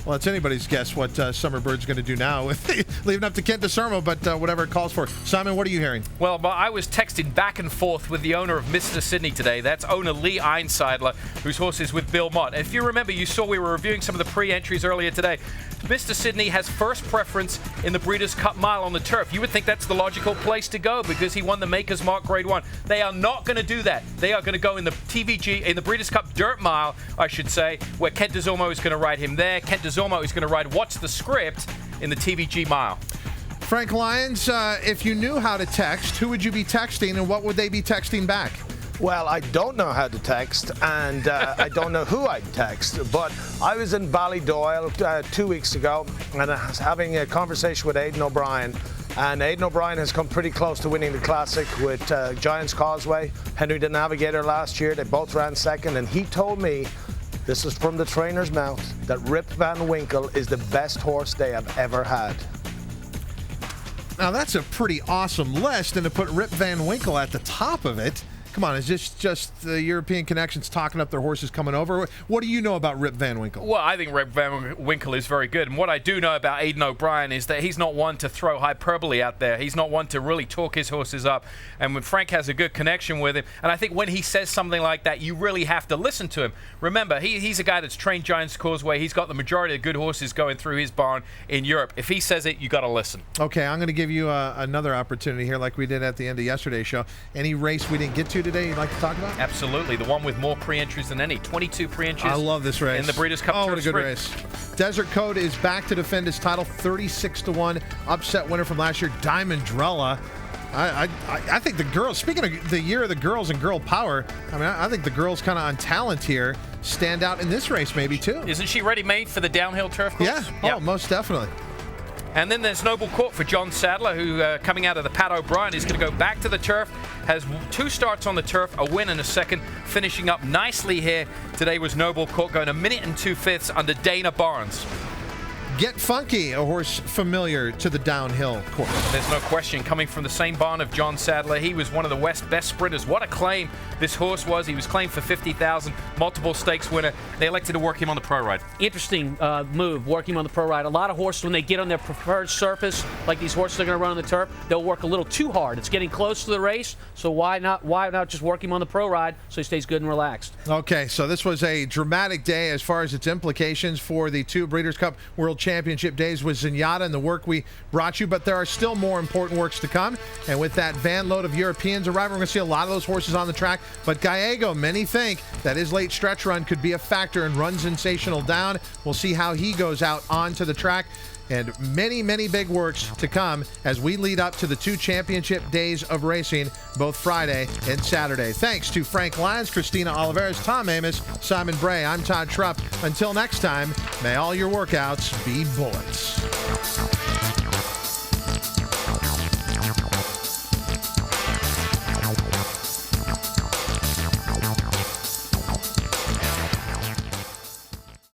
Well, it's anybody's guess what Summer Bird's going to do now with leaving up to Kent DeSormo, but whatever it calls for. Simon, what are you hearing? Well, I was texting back and forth with the owner of Mr. Sydney today. That's owner Lee Einseidler, whose horse is with Bill Mott. And if you remember, you saw we were reviewing some of the pre-entries earlier today. Mr. Sydney has first preference in the Breeders' Cup Mile on the turf. You would think that's the logical place to go because he won the Maker's Mark Grade 1. They are not going to do that. They are going to go in the TVG, in the Breeders' Cup Dirt Mile, I should say, where Kent DeSormo is going to ride him there. Kent DeSormo is going to ride What's the Script in the TVG Mile. Frank Lyons, if you knew how to text, who would you be texting and what would they be texting back? Well, I don't know how to text, and I don't know who I'd text, but I was in Ballydoyle 2 weeks ago, and I was having a conversation with Aidan O'Brien, and Aidan O'Brien has come pretty close to winning the Classic with Giants Causeway, Henry the Navigator last year. They both ran second, and he told me, this is from the trainer's mouth, that Rip Van Winkle is the best horse they have ever had. Now, that's a pretty awesome list, and to put Rip Van Winkle at the top of it, come on, is this just the European connections talking up their horses coming over? What do you know about Rip Van Winkle? Well, I think Rip Van Winkle is very good. And what I do know about Aidan O'Brien is that he's not one to throw hyperbole out there. He's not one to really talk his horses up. And when Frank has a good connection with him, and I think when he says something like that, you really have to listen to him. Remember, he's a guy that's trained Giants Causeway. He's got the majority of good horses going through his barn in Europe. If he says it, you got to listen. Okay, I'm going to give you another opportunity here like we did at the end of yesterday's show. Any race we didn't get to today you'd like to talk about? Absolutely. The one with more pre-entries than any. 22 pre-entries. I love this race. In the Breeders' Cup. Oh, what a good Sprint. race. Desert Code is back to defend his title. 36-1. Upset winner from last year, Diamondrella. I think the girls, speaking of the year of the girls and girl power, I mean, I think the girls kind of on talent here stand out in this race maybe too. Isn't she ready-made for the downhill turf course? Yeah. Yep. Oh, most definitely. And then there's Noble Court for John Sadler, who coming out of the Pat O'Brien is going to go back to the turf. Has 2 starts on the turf, a win and a second. Finishing up nicely here today was Noble Court, going 1 minute and 2/5 under Dana Barnes. Get Funky, a horse familiar to the downhill course. There's no question, coming from the same barn of John Sadler. He was one of the West's best sprinters. What a claim this horse was. He was claimed for $50,000, multiple stakes winner. They elected to work him on the pro ride. Interesting move, working on the pro ride. A lot of horses, when they get on their preferred surface, like these horses are going to run on the turf, they'll work a little too hard. It's getting close to the race, so why not just work him on the pro ride so he stays good and relaxed? Okay, so this was a dramatic day as far as its implications for the 2 Breeders' Cup World Championship days with Zenyatta and the work we brought you, but there are still more important works to come. And with that van load of Europeans arriving, we're going to see a lot of those horses on the track. But Gallego, many think that his late stretch run could be a factor in Run Sensational down. We'll see how he goes out onto the track. And many, many big works to come as we lead up to the 2 championship days of racing, both Friday and Saturday. Thanks to Frank Lyons, Christina Oliveras, Tom Amos, Simon Bray. I'm Todd Trupp. Until next time, may all your workouts be bullets.